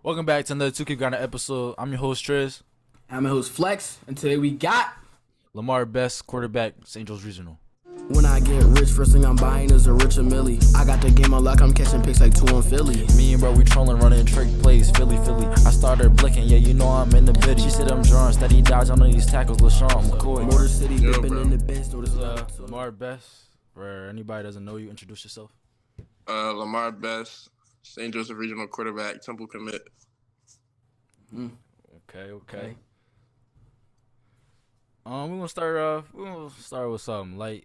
Welcome back to another 2K Grinder episode. I'm your host, Triz. I'm your host, Flex, and today we got Lamar Best, quarterback, St. Joe's Regional. When I get rich, first thing I'm buying is a richer Millie. I got the game on lock, I'm catching picks like 2 on Philly. Me and bro, we trolling, running trick plays, Philly. I started blinking, yeah, you know I'm in the biddy. She said I'm drawing, steady dodge on these tackles, LaShawn McCoy. Motor City, dipping in the bench. Lamar Best, for anybody that doesn't know you, introduce yourself. Lamar Best, St. Joseph Regional quarterback, Temple commit. Okay. We're gonna start with something light.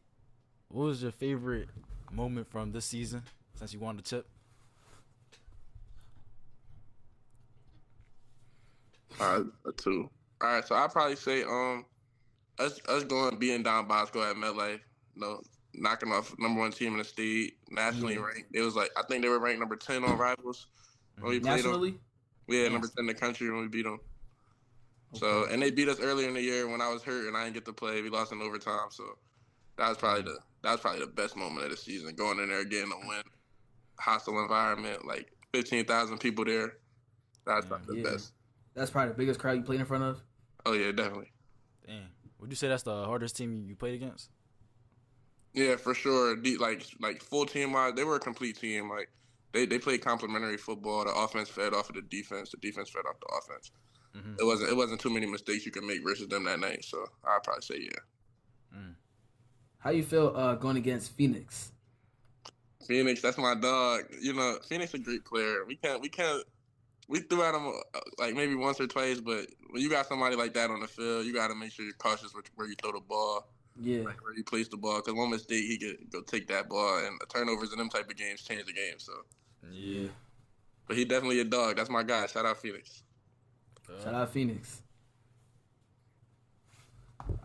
What was your favorite moment from this season since you won the chip? Two. All right, so I'd probably say us going being down Bosco at MetLife, knocking off #1 team in the state, nationally ranked. It was like I think they were ranked number 10 on Rivals when we played Nationally? them. Yeah, number 10 in the country when we beat them. Okay. So and they beat us earlier in the year when I was hurt and I didn't get to play. We lost in overtime, so that was probably the best moment of the season. Going in there getting a win, hostile environment, like 15,000 people there. That's probably the best. That's probably the biggest crowd you played in front of. Oh yeah, definitely. Damn, would you say that's the hardest team you played against? Yeah, for sure. Like full team wise, they were a complete team. Like they played complementary football. The offense fed off of the defense. The defense fed off the offense. Mm-hmm. It wasn't too many mistakes you could make versus them that night. So I'd probably say yeah. How you feel going against Phoenix? Phoenix, that's my dog. You know, Phoenix a great player. We threw at him like maybe once or twice, but when you got somebody like that on the field, you got to make sure you're cautious with where you throw the ball. Yeah. Like where you place the ball, because one mistake he could go take that ball, and the turnovers in them type of games change the game. So yeah, but he definitely a dog. That's my guy. Shout out Phoenix. Shout out Phoenix.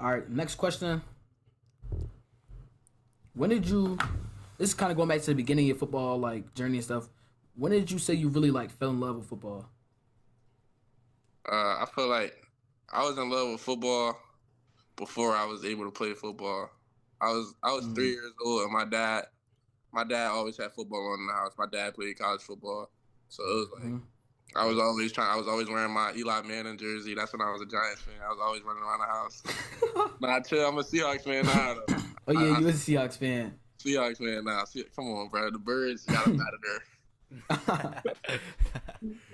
All right, next question. When did you? This is kind of going back to the beginning of your football like journey and stuff. When did you say you really like fell in love with football? I feel like I was in love with football before I was able to play football. I was 3 years old, and my dad always had football on in the house. My dad played college football, so it was like I was always wearing my Eli Manning jersey. That's when I was a Giants fan. I was always running around the house. Nah, chill. I'm a Seahawks fan now, though. Oh yeah, you was a Seahawks fan. Seahawks fan now. Come on, bro. The Birds got them out of there.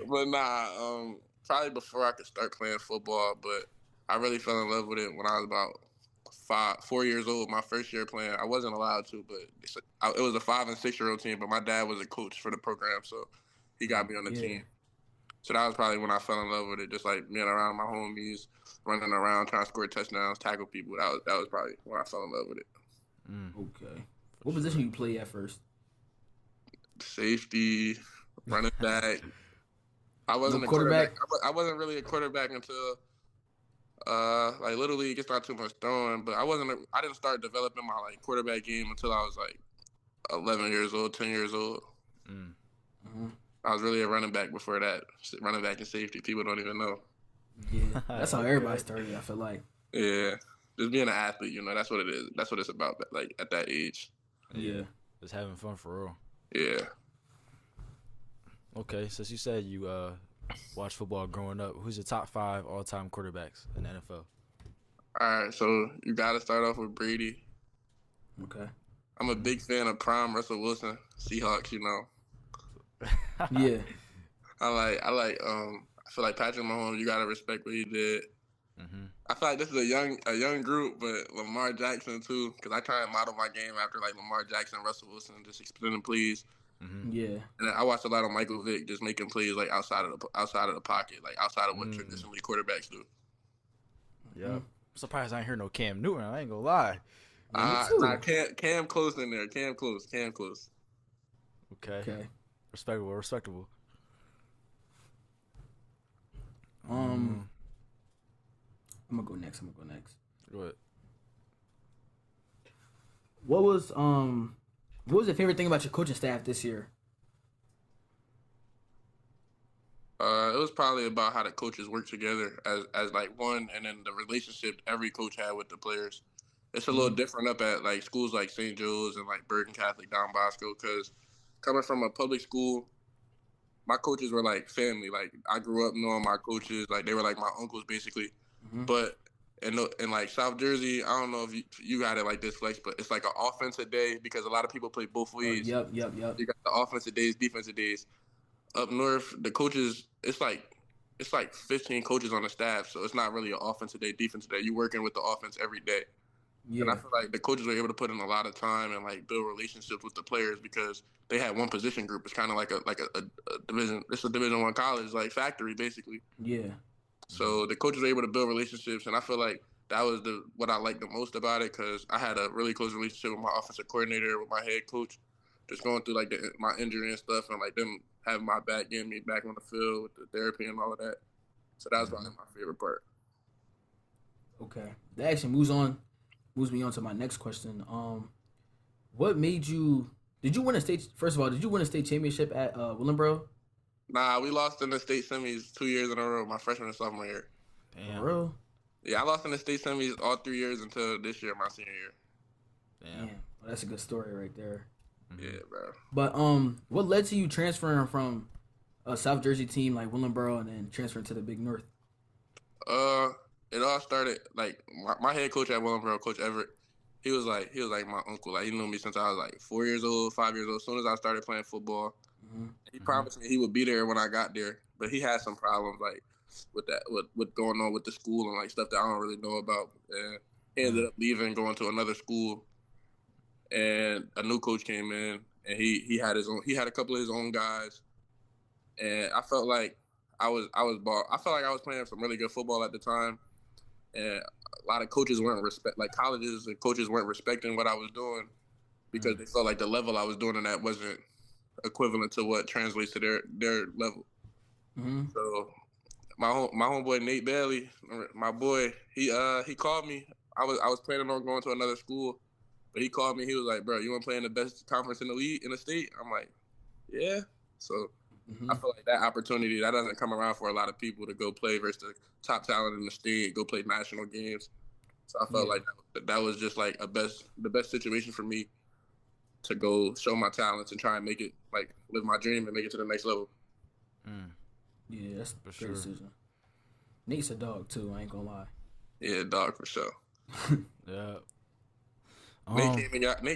But nah, probably before I could start playing football, but I really fell in love with it when I was about 4 years old. My first year playing, I wasn't allowed to, but it was a 5 and 6 year old team. But my dad was a coach for the program, so he got me on the team. So that was probably when I fell in love with it. Just like being around my homies, running around, trying to score touchdowns, tackle people. That was probably when I fell in love with it. Okay. What position you play at first? Safety, running back. I wasn't a quarterback. I wasn't really a quarterback until like Little League. It's not too much throwing, but I didn't start developing my like quarterback game until I was like 11 years old, 10 years old. I was really a running back before that. Running back and safety. People don't even know. Yeah, that's how everybody started. I feel like. Yeah, just being an athlete. That's what it is. That's what it's about. Like at that age. Yeah, just having fun for real. Yeah. Okay, since you said you watched football growing up, who's your top 5 all-time quarterbacks in the NFL? All right, so you got to start off with Brady. Okay. I'm a big fan of prime Russell Wilson, Seahawks. Yeah. I feel like Patrick Mahomes. You gotta respect what he did. I feel like this is a young group, but Lamar Jackson too, because I try and model my game after like Lamar Jackson, Russell Wilson, just extending plays. Yeah. And I watched a lot of Michael Vick just making plays like outside of the pocket, like outside of what traditionally quarterbacks do. Yeah. I'm surprised I ain't hear no Cam Newton. I ain't gonna lie. Cam close in there. Cam close. Okay. Respectable. I'm gonna go next. Go ahead. What was your favorite thing about your coaching staff this year? It was probably about how the coaches work together as like one, and then the relationship every coach had with the players. It's a little different up at like schools like St. Joe's and like Bergen Catholic, Don Bosco, because coming from a public school, my coaches were like family. Like I grew up knowing my coaches, like they were like my uncles basically. Mm-hmm. But in like South Jersey, I don't know if you got it like this, Flex, but it's like an offensive day because a lot of people play both ways. Yep. You got the offensive days, defensive days. Up north, the coaches, it's like 15 coaches on the staff, so it's not really an offensive day, defensive day. You're working with the offense every day. Yeah. And I feel like the coaches were able to put in a lot of time and like build relationships with the players because they had one position group. It's kind of like a division. It's a Division I college, like factory basically. Yeah. So the coaches were able to build relationships, and I feel like that was what I liked the most about it because I had a really close relationship with my offensive coordinator, with my head coach, just going through like my injury and stuff, and like them having my back, getting me back on the field with the therapy and all of that. So that was probably my favorite part. Okay, that actually moves me on to my next question. What made you? Did you win a state? First of all, did you win a state championship at Willingboro? Nah, we lost in the state semis 2 years in a row, my freshman and sophomore year. Damn. For real? Yeah, I lost in the state semis all 3 years until this year, my senior year. Damn. Well, that's a good story right there. Yeah, bro. But what led to you transferring from a South Jersey team like Willingboro and then transferring to the Big North? It all started like my head coach at Willingboro, Coach Everett. He was like my uncle. Like he knew me since I was like 4 years old, 5 years old. As soon as I started playing football, he promised me he would be there when I got there. But he had some problems like with that, with going on with the school and like stuff that I don't really know about. And he ended up leaving, going to another school. And a new coach came in, and he had a couple of his own guys, and I felt like I felt like I was playing some really good football at the time, and a lot of coaches colleges and coaches weren't respecting what I was doing because they felt like the level I was doing in that wasn't equivalent to what translates to their level. Mm-hmm. So my homeboy Nate Bailey, my boy, he called me. I was planning on going to another school. But he called me. He was like, "Bro, you want to play in the best conference in the league, in the state?" I'm like, "Yeah." So I feel like that opportunity that doesn't come around for a lot of people to go play versus the top talent in the state, go play national games. So I felt like that was just like the best situation for me to go show my talents and try and make it like live my dream and make it to the next level. Yeah, that's a great decision. Nate's a dog too. I ain't gonna lie. Yeah, dog for sure. Yeah. Nate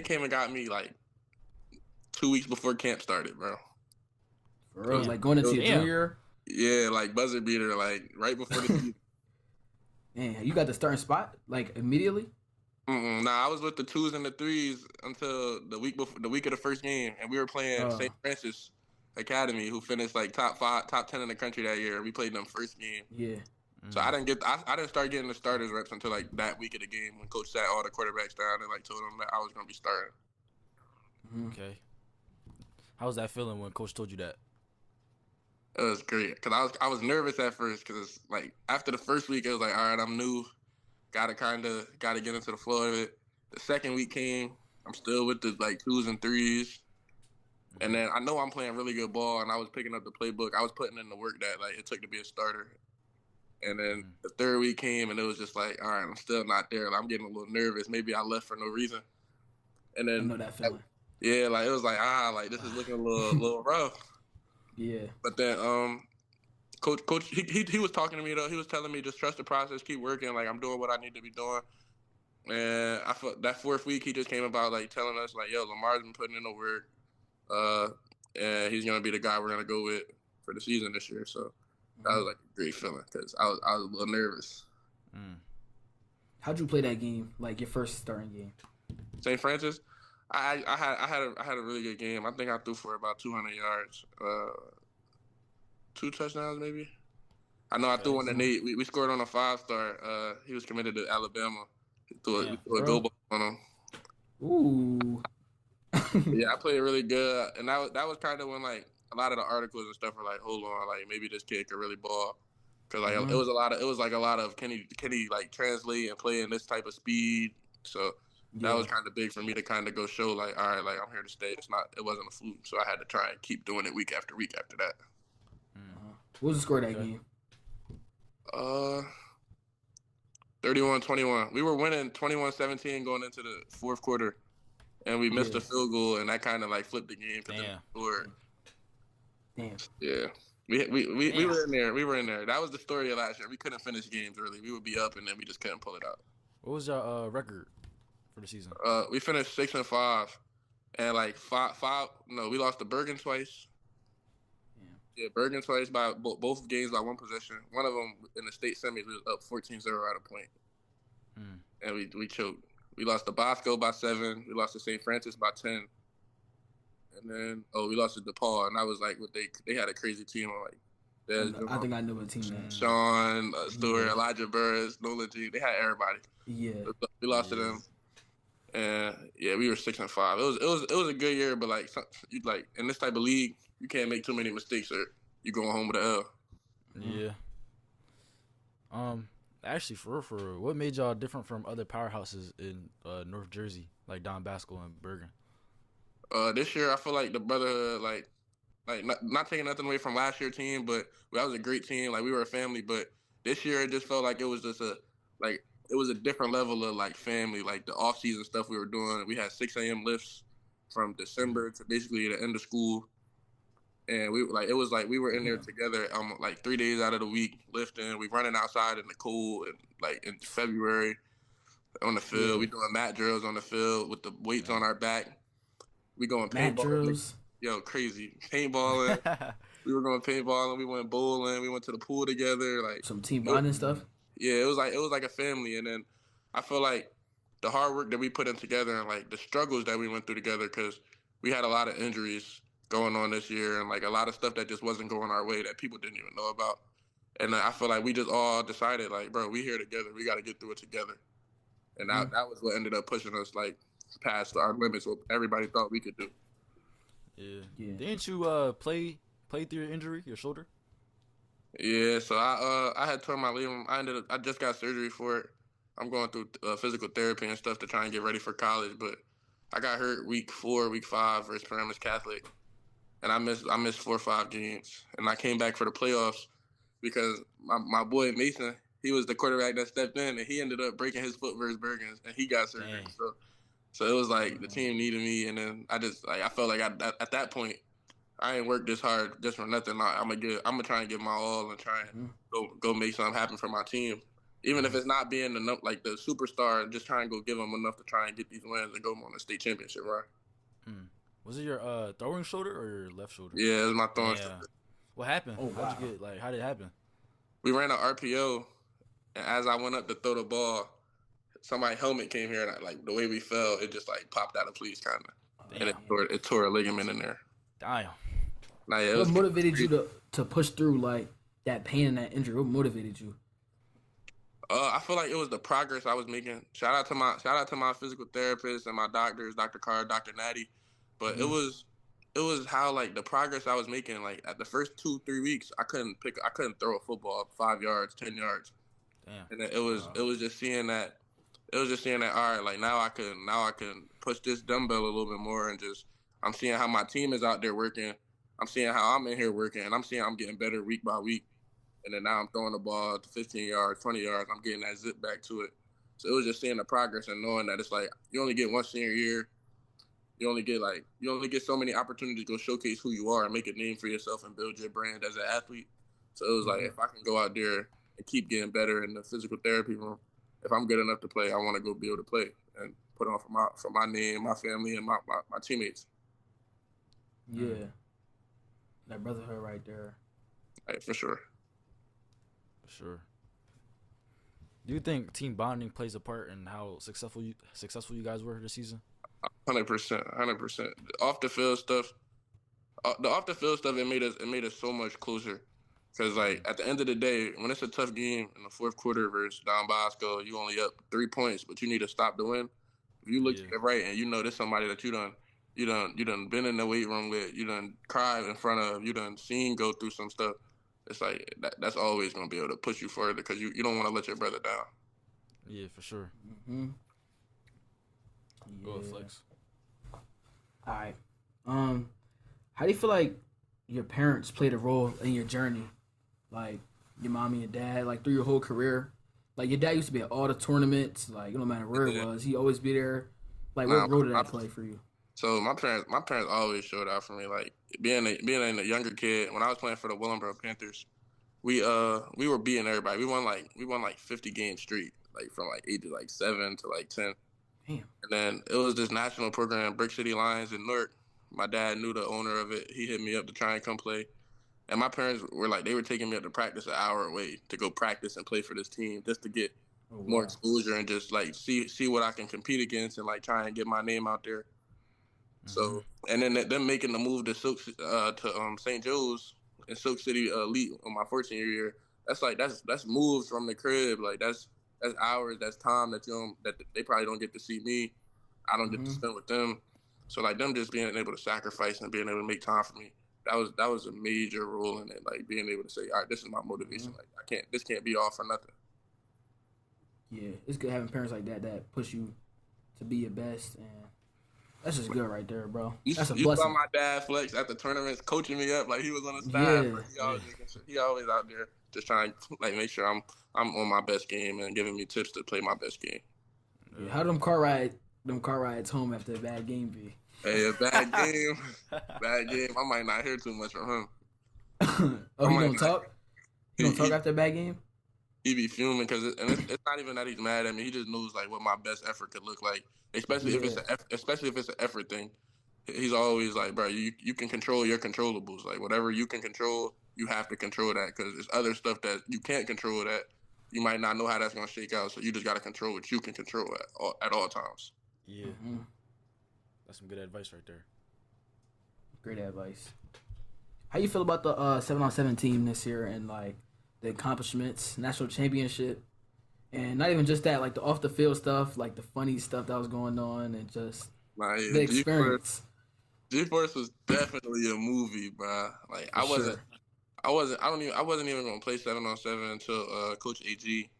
came and got me like 2 weeks before camp started, bro. For real, like going into your junior. Yeah, like buzzer beater, like right before the season. Man, you got the starting spot like immediately. Nah, I was with the 2s and the 3s until the week of the first game, and we were playing St. Francis Academy, who finished like top 10 in the country that year. We played them first game. Yeah. So I didn't start getting the starters reps until like that week of the game when coach sat all the quarterbacks down and like told them that I was gonna be starting. Okay. How was that feeling when coach told you that? It was great because I was nervous at first because like after the first week it was like, all right, I'm new, gotta get into the flow of it. The second week came, I'm still with the like 2s and 3s, and then I know I'm playing really good ball and I was picking up the playbook. I was putting in the work that like it took to be a starter. And then the third week came, and it was just like, all right, I'm still not there. Like, I'm getting a little nervous. Maybe I left for no reason. And then, I know that feeling. Yeah, like it was like, like this is looking a little rough. Yeah. But then, coach, he was talking to me though. He was telling me just trust the process, keep working. Like I'm doing what I need to be doing. And I felt that fourth week he just came about like telling us like, yo, Lamar's been putting in the work, and he's gonna be the guy we're gonna go with for the season this year. So. That was like a great feeling because I was a little nervous. How'd you play that game? Like your first starting game? St. Francis, I had a really good game. I think I threw for about 200 yards, 2 touchdowns maybe. I know I threw one to Nate. We scored on a 5-star. He was committed to Alabama. We threw a go ball on him. Ooh. Yeah, I played really good, and that was kind of when like. A lot of the articles and stuff were like, hold on, like maybe this kid could really ball, cause like it was a lot of can he like translate and play in this type of speed. So that was kind of big for me to kind of go show like, all right, like I'm here to stay. It wasn't a fluke, so I had to try and keep doing it week after week after that. What was the score of that game? 31-21. We were winning 21-17 going into the fourth quarter, and we missed a field goal, and that kind of like flipped the game. Damn. Damn. Yeah. We were in there. We were in there. That was the story of last year. We couldn't finish games really. We would be up and then we just couldn't pull it out. What was your record for the season? We finished 6-5, and like five. No, we lost to Bergen twice. Yeah, Bergen twice by both games by one possession. One of them in the state semis, we was up 14-0 at a point, and we choked. We lost to Bosco by 7. We lost to St. Francis by 10. And then we lost to DePaul, and I was like, what they had a crazy team. I'm like, I think I know what team that is. Sean, Stewart, Elijah Burris, Nolan G. They had everybody. Yeah. We lost to them, and yeah, we were 6-5. It was a good year, but like in this type of league, you can't make too many mistakes, or you going home with an L. Yeah. Actually, for real, what made y'all different from other powerhouses in North Jersey, like Don Basco and Bergen? This year, I feel like the brotherhood, like not taking nothing away from last year's team, but that was a great team. Like we were a family, but this year it just felt like it was just it was a different level of like family. Like the off season stuff we were doing, we had 6 a.m. lifts from December to basically the end of school, and it was like we were in there together, like 3 days out of the week lifting. We running outside in the cold, and like in February on the field, we doing mat drills on the field with the weights on our back. We going paintballing. Yo, crazy. Paintballing. We were going paintballing. We went bowling. We went to the pool together. Like some team bonding stuff. Yeah, it was like a family. And then I feel like the hard work that we put in together and like the struggles that we went through together, because we had a lot of injuries going on this year and like a lot of stuff that just wasn't going our way that people didn't even know about. And I feel like we just all decided like, bro, we here together. We got to get through it together. And that was what ended up pushing us like past our limits, what everybody thought we could do. Yeah. Didn't you play through your injury, your shoulder? Yeah, so I had torn my labrum. I just got surgery for it. I'm going through physical therapy and stuff to try and get ready for college, but I got hurt week 4, week 5 versus Paramus Catholic, and I missed 4 or 5 games, and I came back for the playoffs because my boy Mason, he was the quarterback that stepped in, and he ended up breaking his foot versus Bergen, and he got surgery. So it was like the team needed me, and then I felt like at that point I ain't worked this hard just for nothing. I'm gonna try and give my all and try and go make something happen for my team, even if it's not being the superstar. Just try and go give them enough to try and get these wins and go on a state championship, right? Was it your throwing shoulder or your left shoulder? Yeah, it was my throwing shoulder. What happened? How did it happen? We ran an RPO, and as I went up to throw the ball, somebody's helmet came here, and like the way we fell, it just like popped out of place, kind of, and it tore a ligament in there. Damn. What motivated you to push through like that pain and that injury? What motivated you? I feel like it was the progress I was making. Shout out to my physical therapist and my doctors, Dr. Carr, Dr. Natty. But it was how like the progress I was making. Like at the first 2-3 weeks, I couldn't throw a football 5 yards, 10 yards. Damn. And it was just seeing that. It was just seeing that. All right, like now I can push this dumbbell a little bit more, and just I'm seeing how my team is out there working. I'm seeing how I'm in here working, and I'm seeing I'm getting better week by week. And then now I'm throwing the ball to 15 yards, 20 yards. I'm getting that zip back to it. So it was just seeing the progress and knowing that it's like you only get one senior year. You only get so many opportunities to go showcase who you are and make a name for yourself and build your brand as an athlete. So it was like if I can go out there and keep getting better in the physical therapy room, if I'm good enough to play, I want to go be able to play and put on for my name, my family, and my teammates. Yeah. That brotherhood right there. Right, for sure. Do you think team bonding plays a part in how successful you guys were this season? 100%. Off the field stuff, it made us so much closer. Because like at the end of the day, when it's a tough game in the fourth quarter versus Don Bosco, you only up 3 points, but you need to stop the win. If you look to the right and you know there's somebody that you done been in the weight room with, you done cried in front of, you done seen go through some stuff. It's like that's always gonna be able to push you further because you don't want to let your brother down. Yeah, for sure. Yeah. Go ahead, Flex. All right. How do you feel like your parents played a role in your journey? Like your mom and your dad, like through your whole career. Like your dad used to be at all the tournaments. Like no matter where it was, he always be there. Like what role did that play for you? So my parents always showed out for me. Like being a younger kid, when I was playing for the Willenboro Panthers, we were beating everybody. We won like 50 games straight, like from like 8 to like 7 to like 10. Damn. And then it was this national program, Brick City Lions in Newark. My dad knew the owner of it. He hit me up to try and come play. And my parents were like, they were taking me up to practice an hour away to go practice and play for this team just to get more exposure and just like see what I can compete against and like try and get my name out there. So, and then them making the move to St. Joe's in Silk City Elite on my 14th year. That's moves from the crib. Like that's hours, that's time that they probably don't get to see me. I don't get to spend with them. So like them just being able to sacrifice and being able to make time for me. That was a major role in it. Like being able to say, all right, this is my motivation. Like this can't be all for nothing. Yeah, it's good having parents like that push you to be your best, and that's just good right there, bro. That's a blessing. You saw my dad flex at the tournaments, coaching me up like he was on the staff. Yeah. He always out there just trying to like make sure I'm on my best game and giving me tips to play my best game. Yeah, how do them car rides home after a bad game be? Hey, a bad game. I might not hear too much from him. Oh, he don't talk? He don't talk after a bad game? He be fuming because it's not even that he's mad at me. He just knows like what my best effort could look like, especially if it's an effort thing. He's always like, bro, you can control your controllables. Like whatever you can control, you have to control that because there's other stuff that you can't control that you might not know how that's gonna shake out. So you just gotta control what you can control at all times. Yeah, that's some good advice right there. Great advice. How you feel about the 7-on-7 team this year and like the accomplishments, national championship, and not even just that, like the off the field stuff, like the funny stuff that was going on, and just the experience. G-Force was definitely a movie, bro. Like I wasn't even gonna play 7-on-7 until Coach AG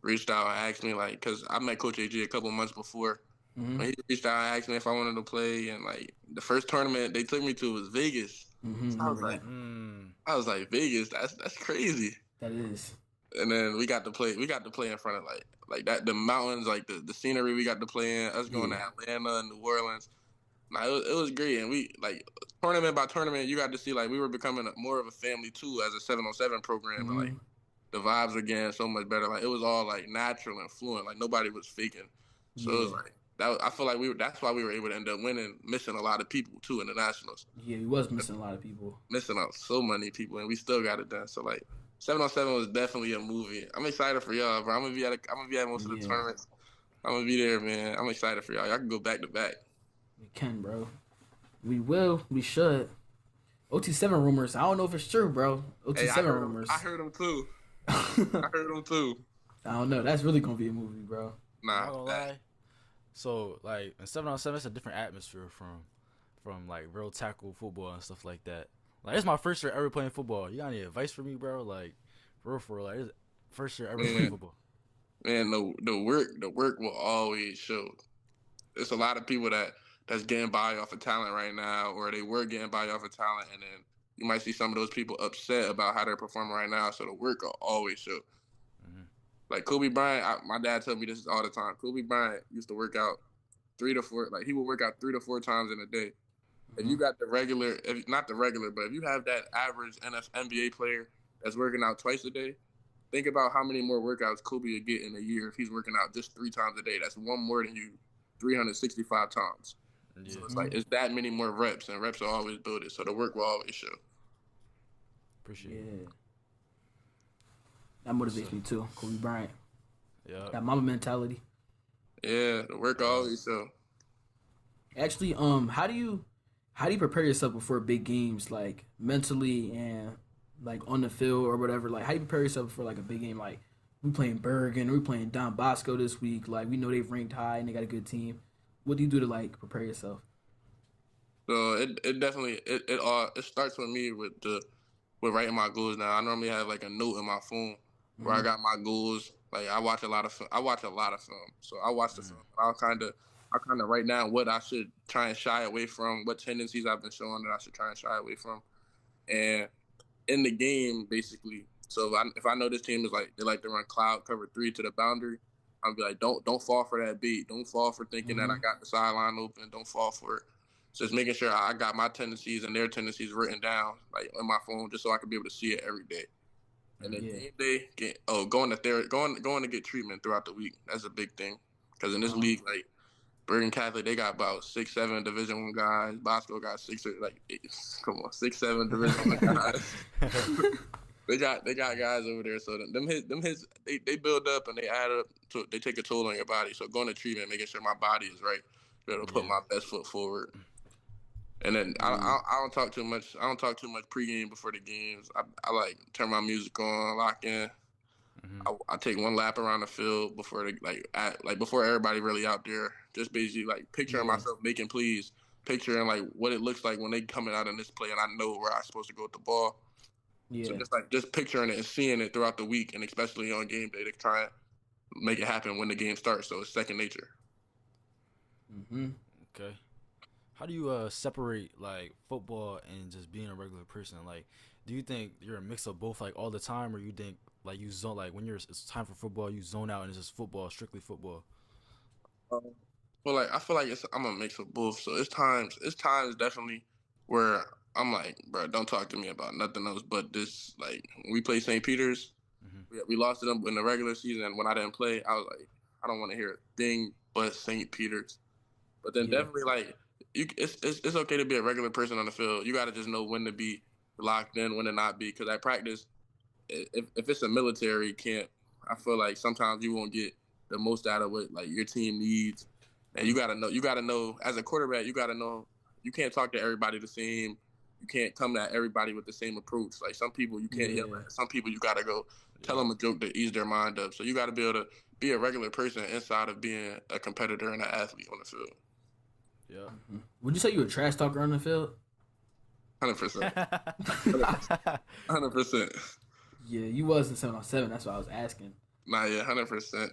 reached out and asked me, like, because I met Coach AG a couple months before. When he reached out and asked me if I wanted to play, and like the first tournament they took me to was Vegas. So I was like, Vegas, that's crazy. That is. And then we got to play in front of like that, the mountains, like the scenery we got to play in, us going to Atlanta and New Orleans. Like it was great, and we like tournament by tournament, you got to see like we were becoming more of a family too as a 7-on-7 program. And, like the vibes were getting so much better. Like it was all like natural and fluent. Like nobody was faking. So it was like that. I feel like that's why we were able to end up winning, missing a lot of people too in the nationals. Yeah, we was missing a lot of people. Missing out so many people, and we still got it done. So like 7-on-7 was definitely a movie. I'm excited for y'all, bro. I'm gonna be at most of the tournaments. I'm gonna be there, man. I'm excited for y'all. Y'all can go back to back. We can, bro. We will. We should. OT7 rumors. I don't know if it's true, bro. OT7 rumors. I heard them too. I don't know. That's really gonna be a movie, bro. Nah. I'm not gonna lie. So like in 7-on-7, it's a different atmosphere from like real tackle football and stuff like that. Like it's my first year ever playing football. You got any advice for me, bro? Like for real, like it's first year ever playing football. Man, the work will always show. There's a lot of people that's getting by off of talent right now, or they were getting by off of talent, and then you might see some of those people upset about how they're performing right now. So the work will always show. Like Kobe Bryant, my dad told me this all the time. Kobe Bryant used to work out 3 to 4, like he would work out 3 to 4 times in a day. If you got not the regular, but if you have that average NBA player that's working out twice a day, think about how many more workouts Kobe would get in a year if he's working out just 3 times a day. That's one more than you 365 times. Yeah. So it's like it's that many more reps, and reps will always build it. So the work will always show. Appreciate it. That motivates me too. Kobe Bryant. Yeah. That mama mentality. Yeah, the work always show. Actually, how do you prepare yourself before big games, like mentally and like on the field or whatever? Like, how do you prepare yourself for like a big game? Like, we playing Bergen, we playing Don Bosco this week. Like, we know they've ranked high and they got a good team. What do you do to like prepare yourself? So it definitely it starts with me with writing my goals. Now I normally have like a note in my phone where I got my goals. Like I watch a lot of film, so I watch the film. I kind of write down what I should try and shy away from, what tendencies I've been showing that I should try and shy away from, and in the game basically. So if I know this team is like they like to run cloud cover 3 to the boundary, I'll be like, don't fall for that beat. Don't fall for thinking that I got the sideline open. Don't fall for it. So just making sure I got my tendencies and their tendencies written down like on my phone, just so I can be able to see it every day. And then game day, going to get treatment throughout the week. That's a big thing because in this league, like Bergen Catholic, they got about 6-7 Division I guys. Bosco got 6-7 Division I guys. They got guys over there. So them hits they build up and they add up to they take a toll on your body. So going to treatment, making sure my body is right, be able to put my best foot forward. And then I don't talk too much. I don't talk too much pregame before the games. I like turn my music on, lock in. I take one lap around the field before before everybody really out there. Just basically like picturing myself making plays, picturing like what it looks like when they coming out in this play, and I know where I'm supposed to go with the ball. Yeah. So just picturing it and seeing it throughout the week, and especially on game day, to try and make it happen when the game starts. So it's second nature. Okay. How do you separate like football and just being a regular person? Like, do you think you're a mix of both like all the time, or you think like you zone like when it's time for football, you zone out and it's just football, strictly football? Well, I feel like I'm a mix of both. So it's times definitely where I'm like, bro, don't talk to me about nothing else but this. Like when we play St. Peter's, we lost to them in the regular season. When I didn't play, I was like, I don't want to hear a thing but St. Peter's. But then definitely like it's okay to be a regular person on the field. You got to just know when to be locked in, when to not be. Because at practice, if it's a military camp, I feel like sometimes you won't get the most out of what like your team needs. And you gotta know as a quarterback, you gotta know you can't talk to everybody the same. You can't come at everybody with the same approach. Like some people you can't yell at. Some people you gotta go tell them a joke to ease their mind up. So you gotta be able to be a regular person inside of being a competitor and an athlete on the field. Yeah. Would you say you a trash talker on the field? 100%. 100%. Yeah, you was in 7-on-7. That's what I was asking. Nah, yeah, 100%.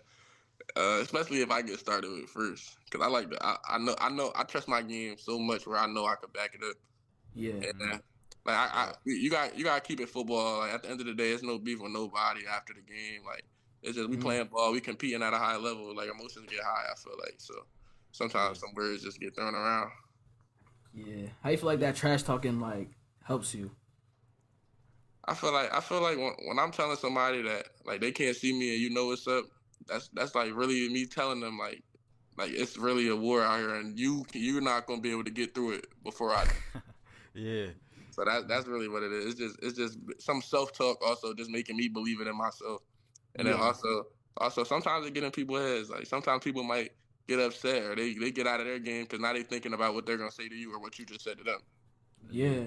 Especially if I get started with it first, because I like I trust my game so much where I know I could back it up. Yeah. And, you got to keep it football. Like at the end of the day, it's no beef with nobody after the game. Like it's just we playing ball, we competing at a high level. Like emotions get high. I feel like so. Sometimes some words just get thrown around. Yeah. How you feel like that trash talking like helps you? I feel like when I'm telling somebody that like they can't see me and you know what's up, that's like really me telling them like it's really a war out here and you're not gonna be able to get through it before I do. Yeah. So that's really what it is. It's just some self talk also just making me believe it in myself. And then also sometimes it get in people's heads. Like sometimes people might get upset or they get out of their game because now they thinking about what they're gonna say to you or what you just said to them. Yeah.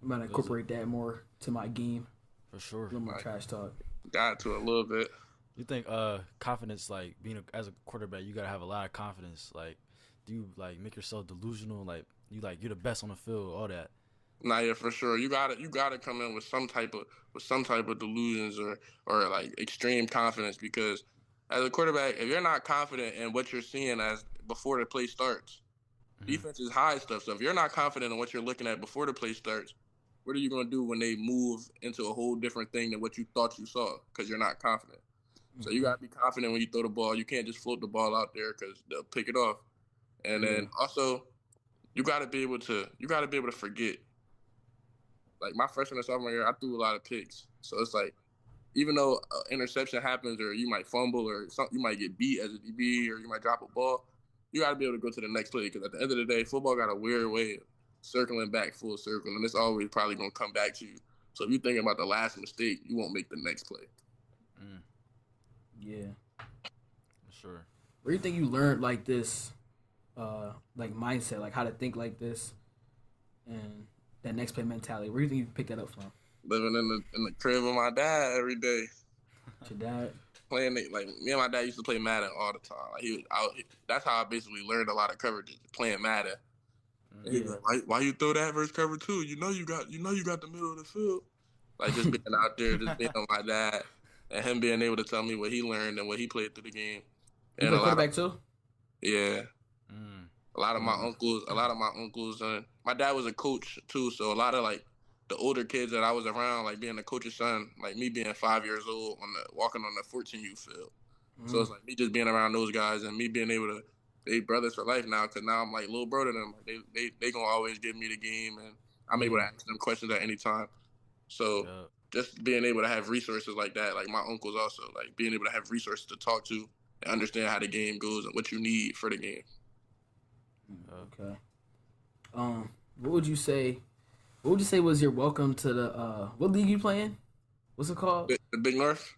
I'm gonna incorporate that more to my game. For sure. A little more trash talk. Got to a little bit. You think confidence, like being as a quarterback, you gotta have a lot of confidence. Like, do you like make yourself delusional? Like you're the best on the field, all that. Nah, yeah, for sure. You gotta come in with some type of delusions or like extreme confidence because as a quarterback, if you're not confident in what you're seeing as before the play starts, defense is high stuff. So if you're not confident in what you're looking at before the play starts, what are you gonna do when they move into a whole different thing than what you thought you saw? Because you're not confident. So you gotta be confident when you throw the ball. You can't just float the ball out there because they'll pick it off. And then also, you gotta be able to forget. Like my freshman and sophomore year, I threw a lot of picks. So it's like, even though interception happens or you might fumble or you might get beat as a DB or you might drop a ball, you got to be able to go to the next play because at the end of the day, football got a weird way of circling back full circle, and it's always probably going to come back to you. So if you're thinking about the last mistake, you won't make the next play. Yeah. Sure. Where do you think you learned like this, like mindset, like how to think like this, and that next play mentality? Where do you think you picked that up from? Living in the crib with my dad every day. Your dad? Playing it, like me and my dad used to play Madden all the time. Like he was out. That's how I basically learned a lot of coverages, playing Madden. And he was like, why you throw that versus cover two? You know you got the middle of the field. Like just being out there, just being on my dad, and him being able to tell me what he learned and what he played through the game. You play quarterback too? Yeah. A lot of my uncles, and my dad was a coach too. So a lot of like the older kids that I was around, like being a coach's son, like me being 5 years old walking on the 14U field. So it's like me just being around those guys and me being able to they brothers for life now. Cause now I'm like little bro to them. They gonna always give me the game, and I'm able to ask them questions at any time. So just being able to have resources like that, like my uncles also, like being able to have resources to talk to and understand how the game goes and what you need for the game. Okay. What would you say? What would you say was your welcome to the what league you playing? What's it called? The Big North.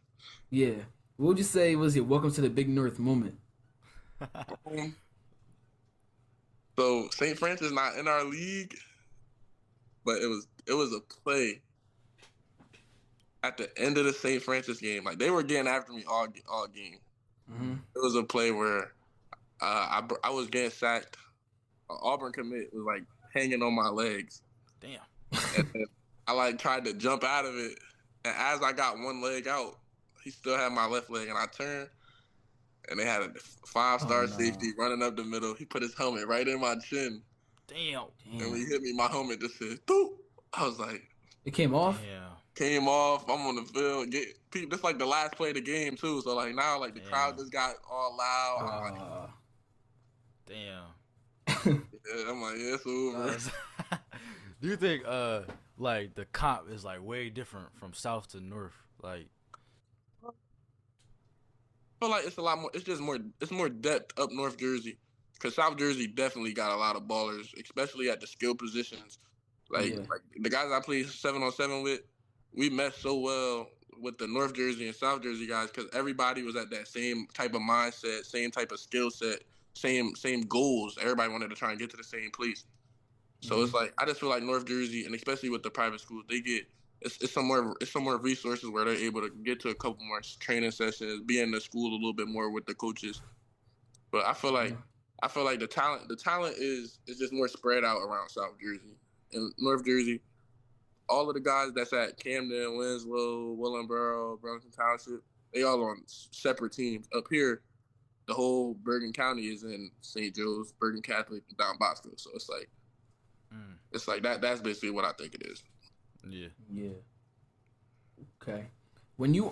Yeah. What would you say was your welcome to the Big North moment? So St. Francis not in our league, but it was a play at the end of the St. Francis game. Like they were getting after me all game. Mm-hmm. It was a play where I was getting sacked. Auburn commit was like hanging on my legs. Damn. And I like tried to jump out of it, and as I got one leg out, he still had my left leg, and I turned, and they had a 5-star safety running up the middle. He put his helmet right in my chin. Damn. And when he hit me, my helmet just said, "Doop." I was like, it came off. Yeah. Came off. I'm on the field. This like the last play of the game too. So like now, like the crowd just got all loud. Damn. Yeah, I'm like, yeah, it's over. Do you think like the comp is like way different from south to north? Like, I feel like it's a lot more. It's just more. It's more depth up North Jersey, because South Jersey definitely got a lot of ballers, especially at the skill positions. Like the guys I played 7-on-7 with, we meshed so well with the North Jersey and South Jersey guys because everybody was at that same type of mindset, same type of skill set, same goals. Everybody wanted to try and get to the same place. So it's like I just feel like North Jersey, and especially with the private schools, they get it's some more resources where they're able to get to a couple more training sessions, be in the school a little bit more with the coaches. But I feel like the talent is just more spread out around South Jersey. In North Jersey, all of the guys that's at Camden, Winslow, Willingboro, Burlington Township, they all on separate teams. Up here, the whole Bergen County is in St. Joe's, Bergen Catholic, and Don Bosco. So it's like that. That's basically what I think it is. Yeah. Yeah. Okay. When you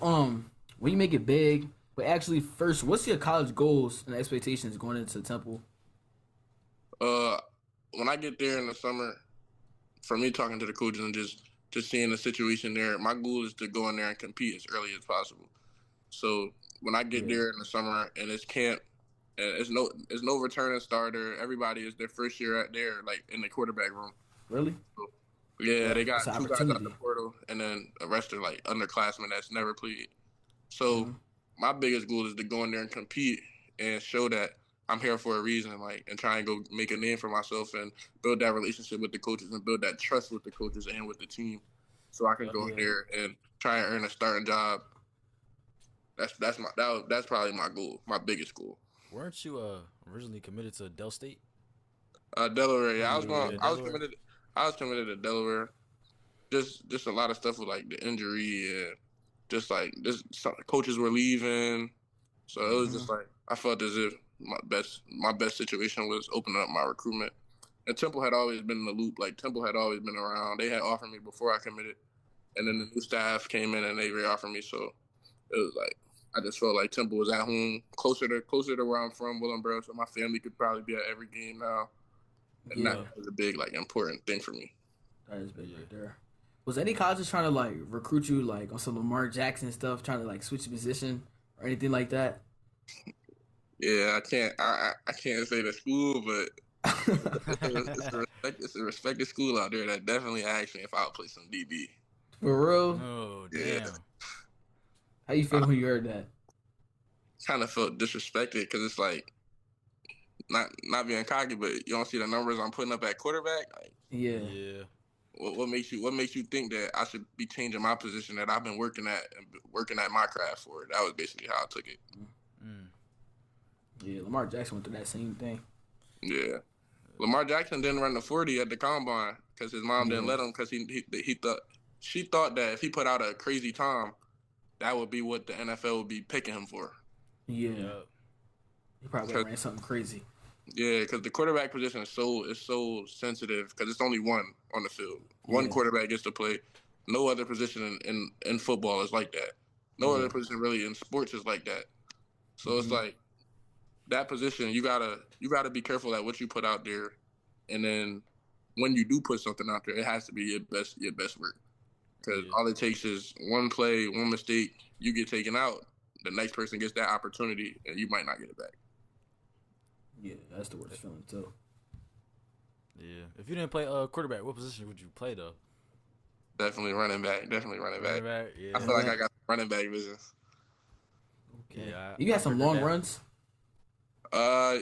make it big, but actually first, what's your college goals and expectations going into Temple? When I get there in the summer, for me talking to the coaches and just seeing the situation there, my goal is to go in there and compete as early as possible. So when I get there in the summer and it's camp, and it's no returning starter, everybody is their first year out there, like in the quarterback room. Really? So, yeah, they got 2 guys out the portal, and then the rest are like underclassmen that's never played. So my biggest goal is to go in there and compete and show that I'm here for a reason, like, and try and go make a name for myself and build that relationship with the coaches and build that trust with the coaches and with the team, so I can go in there and try and earn a starting job. That's probably my goal, my biggest goal. Weren't you originally committed to Del State? Delaware. Yeah, I was committed to Delaware. Just a lot of stuff with like the injury and just like some coaches were leaving, so it was just like I felt as if my best situation was opening up my recruitment. And Temple had always been in the loop. Like Temple had always been around. They had offered me before I committed, and then the new staff came in and they re-offered me. So it was like I just felt like Temple was at home, closer to where I'm from, Willingboro. So my family could probably be at every game now, and that was a big like important thing for me. That is big right there. Was any colleges trying to like recruit you like on some Lamar Jackson stuff, trying to like switch position or anything like that? Yeah, I can't say the school, but it's a respected school out there that definitely asked me if I would play some DB. For real? Oh, damn. Yeah. How you feel when you heard that? Kind of felt disrespected because it's like not being cocky, but you don't see the numbers I'm putting up at quarterback. Like, yeah. What makes you think that I should be changing my position that I've been working at my craft for? That was basically how I took it. Yeah, Lamar Jackson went through that same thing. Yeah, Lamar Jackson didn't run the 40 at the combine because his mom didn't let him because she thought that if he put out a crazy time, that would be what the NFL would be picking him for. Yeah. He probably ran something crazy. Yeah, because the quarterback position is so sensitive because it's only one on the field. One quarterback gets to play. No other position in football is like that. No other position really in sports is like that. So it's like that position, you gotta be careful at what you put out there, and then when you do put something out there, it has to be your best work. Because all it takes is one play, one mistake, you get taken out. The next person gets that opportunity, and you might not get it back. Yeah, that's the worst feeling too. Yeah. If you didn't play quarterback, what position would you play though? Definitely running back. Running back. Yeah. I feel like I got running back vision. Okay. Yeah. You got some long that. runs. Uh,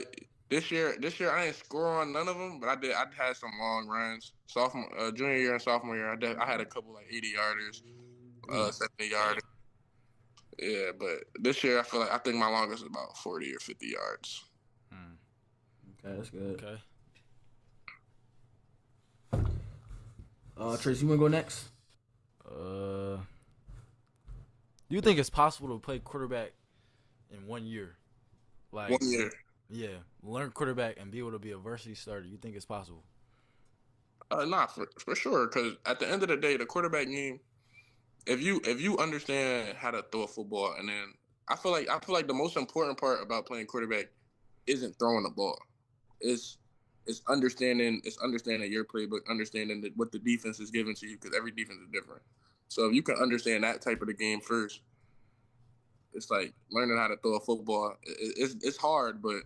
this year I didn't score on none of them, but I had some long runs. Junior year and sophomore year, I had a couple like 80 yarders, 70 yarders. Yeah, but this year I think my longest is about 40 or 50 yards. Okay, that's good. Okay. Trace, you wanna go next? Do you think it's possible to play quarterback in 1 year? Like 1 year. Yeah, learn quarterback and be able to be a varsity starter. You think it's possible? Nah, for sure. Because at the end of the day, the quarterback game, if you understand how to throw a football, and then I feel like the most important part about playing quarterback isn't throwing the ball. It's understanding your playbook, understanding what the defense is giving to you, because every defense is different. So if you can understand that type of the game first, it's like learning how to throw a football. It's hard, but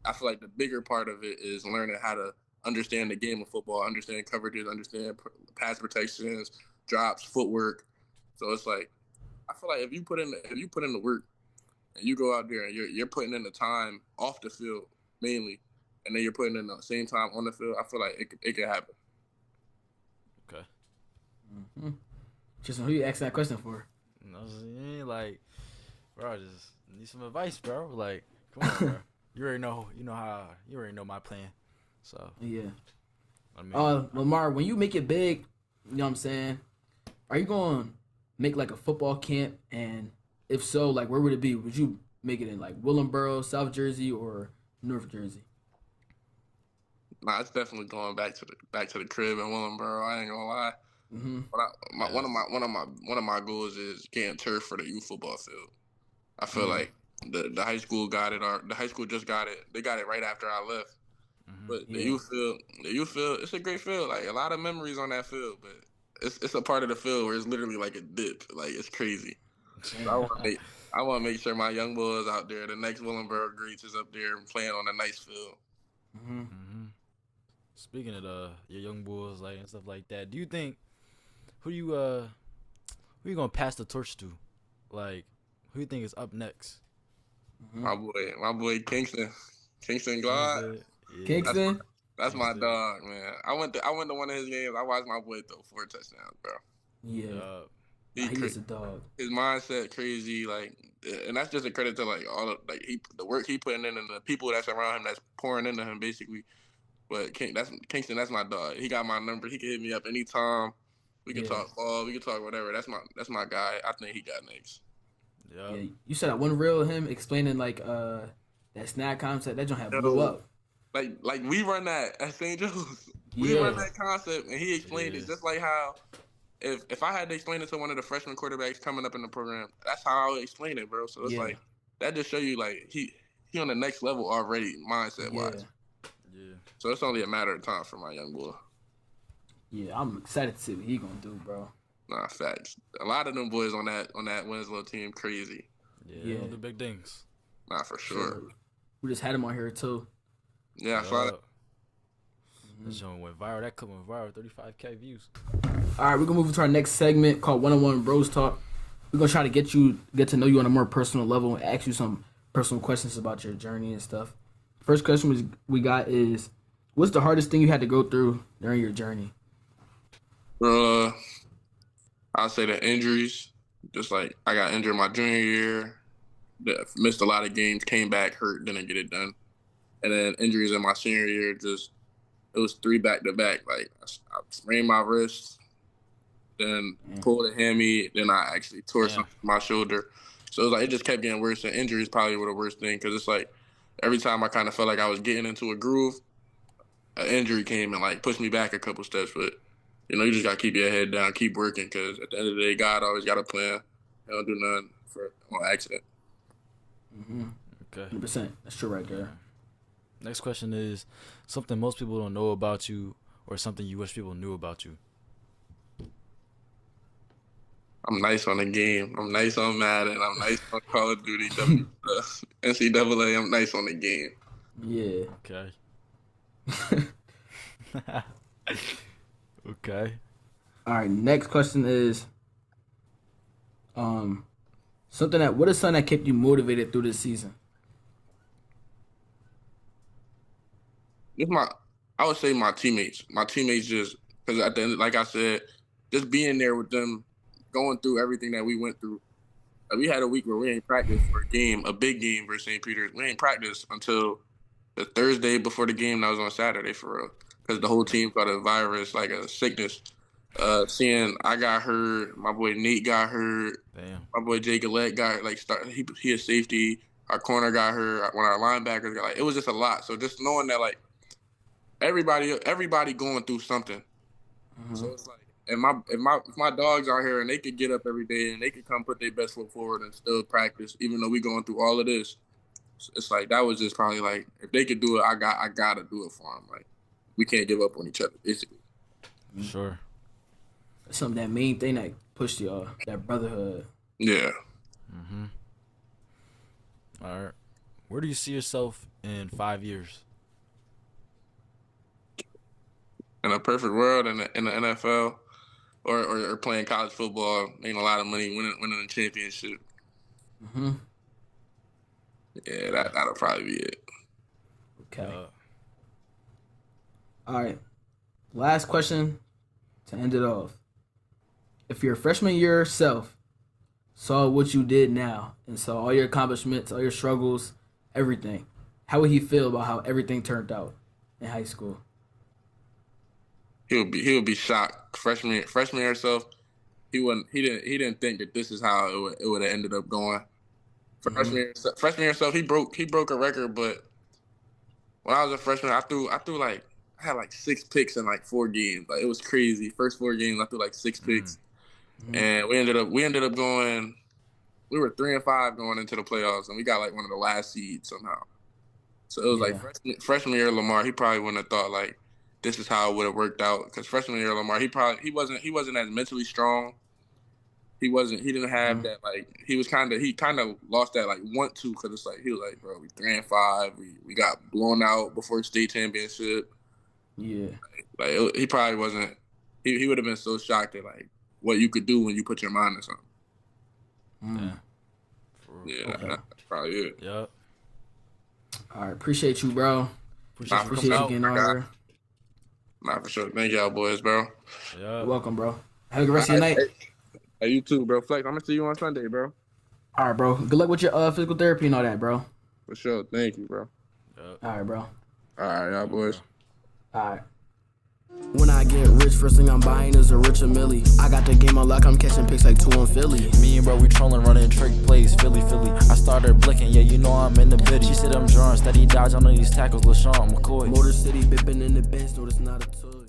I feel like the bigger part of it is learning how to understand the game of football, understand coverages, understand pass protections, drops, footwork. So it's like I feel like if you put in the work and you go out there and you're putting in the time off the field mainly, and then you're putting in the same time on the field, I feel like it could happen. Okay. Mm-hmm. Tristan, who you asking that question for? No, like, bro, I just need some advice, bro. Like, come on, bro. You already know my plan. So Yeah. I mean, Lamar, when you make it big, you know what I'm saying? Are you going to make like a football camp? And if so, like where would it be? Would you make it in like Willingboro, South Jersey, or North Jersey? Nah, it's definitely going back to the crib in Willingboro. I ain't gonna lie. Mm-hmm. But one of my goals is getting turf for the youth football field. I feel like the high school got it. The high school just got it. They got it right after I left. But the youth field, it's a great field. Like a lot of memories on that field, but it's a part of the field where it's literally like a dip. Like it's crazy. So I want to make sure my young boys out there, the next Willingboro greats is up there and playing on a nice field. Mm-hmm. Mm-hmm. Speaking of your young bulls, like and stuff like that, do you think who you gonna pass the torch to? Like, who you think is up next? Mm-hmm. My boy Kingston Glide. Yeah. Kingston? That's my dog, man. I went to one of his games. I watched my boy throw 4 touchdowns, bro. Yeah. He's a dog. His mindset crazy, like, and that's just a credit to like all of like the work he putting in and the people that's around him that's pouring into him basically. But Kingston, that's my dog. He got my number. He can hit me up anytime. We can talk ball. We can talk whatever. That's my guy. I think he got next. Yeah. You said that one reel of him explaining like that snap concept. That joint had blew up. Like we run that at St. Joe's. We run that concept, and he explained it just like how if I had to explain it to one of the freshman quarterbacks coming up in the program, that's how I would explain it, bro. So it's like that just show you like he on the next level already mindset wise. Yeah. So it's only a matter of time for my young boy. Yeah, I'm excited to see what he gonna do, bro. Nah, facts. A lot of them boys on that Winslow team crazy. Yeah. The big things. Nah, for sure. We just had him on here too. Yeah, I saw that. That joint went viral. That clip went viral. 35K views. All right, we're gonna move into our next segment called One-on-One Bros Talk. We're gonna try to get to know you on a more personal level and ask you some personal questions about your journey and stuff. First question we got is, what's the hardest thing you had to go through during your journey? I'll say the injuries. Just like I got injured my junior year, missed a lot of games, came back hurt, didn't get it done, and then injuries in my senior year. It was 3 back-to-back. Like I sprained my wrist, then pulled a hammy, then I actually tore something in my shoulder. So it was like it just kept getting worse. And injuries probably were the worst thing because it's like every time I kind of felt like I was getting into a groove, an injury came and like pushed me back a couple steps. But you just gotta keep your head down, keep working, because at the end of the day, God always got a plan. He don't do nothing on accident. Mm-hmm. Okay. 100%. That's true right there. Next question is something most people don't know about you or something you wish people knew about you. I'm nice on the game. I'm nice on Madden. I'm nice on Call of Duty, NCAA. I'm nice on the game. Yeah. Okay. Okay. All right. Next question is, what is something that kept you motivated through this season? I would say my teammates. My teammates just because at the end, like I said, just being there with them, going through everything that we went through. Like we had a week where we ain't practiced for a big game versus St. Peter's. We ain't practiced until the Thursday before the game. That was on Saturday for real, because the whole team got a virus, like a sickness. Seeing I got hurt, my boy Nate got hurt, Damn. my boy Jay Gillette got he is safety. Our corner got hurt. When our linebackers got it was just a lot. So just knowing that everybody going through something. Mm-hmm. So it's like, if my dogs are here and they could get up every day and they could come put their best foot forward and still practice, even though we going through all of this, it's like that was just probably like if they could do it, I gotta do it for them. Like we can't give up on each other. Sure. Something that main thing that pushed y'all, that brotherhood. Yeah. Mm-hmm. All right. Where do you see yourself in 5 years? In a perfect world, in the NFL, or playing college football, making a lot of money, winning a championship. Mm-hmm. Yeah, that'll probably be it. Okay. All right. Last question to end it off. If your freshman year self saw what you did now and saw all your accomplishments, all your struggles, everything, how would he feel about how everything turned out in high school? He would be shocked. Freshman year self, he didn't think that this is how it would have ended up going. Freshman year self, he broke a record, but when I was a freshman, I had like 6 picks in like 4 games. Like it was crazy. First 4 games, I threw like 6 picks. And we ended up going. We were 3-5 going into the playoffs, and we got like one of the last seeds somehow. So it was like freshman year Lamar. He probably wouldn't have thought like this is how it would have worked out. Because freshman year Lamar, he wasn't as mentally strong. He didn't have that like he kind of lost that like want to because it's like he was like, bro, we 3-5. We got blown out before state championship. Yeah. Like he probably wasn't. He would have been so shocked at like what you could do when you put your mind to something. Yeah, that's probably it. Yep. All right, appreciate you, bro. Appreciate you getting on here. Nah, for sure. Thank y'all boys, bro. Yeah. You're welcome, bro. Have a good rest of your night. Hey, you too, bro. Flex, I'm gonna see you on Sunday, bro. All right, bro. Good luck with your physical therapy and all that, bro. For sure. Thank you, bro. Yep. All right, bro. All right, y'all boys. All right. When I get rich, first thing I'm buying is a Rich Millie. I got the game on lock, I'm catching picks like 2 on Philly. Me and bro, we trolling, running trick plays, Philly. I started blinking, yeah, you know I'm in the biddy. She said I'm drawing, steady dodge on these tackles, LaShawn McCoy. Motor City, bipping in the bench, no, it's not a toy.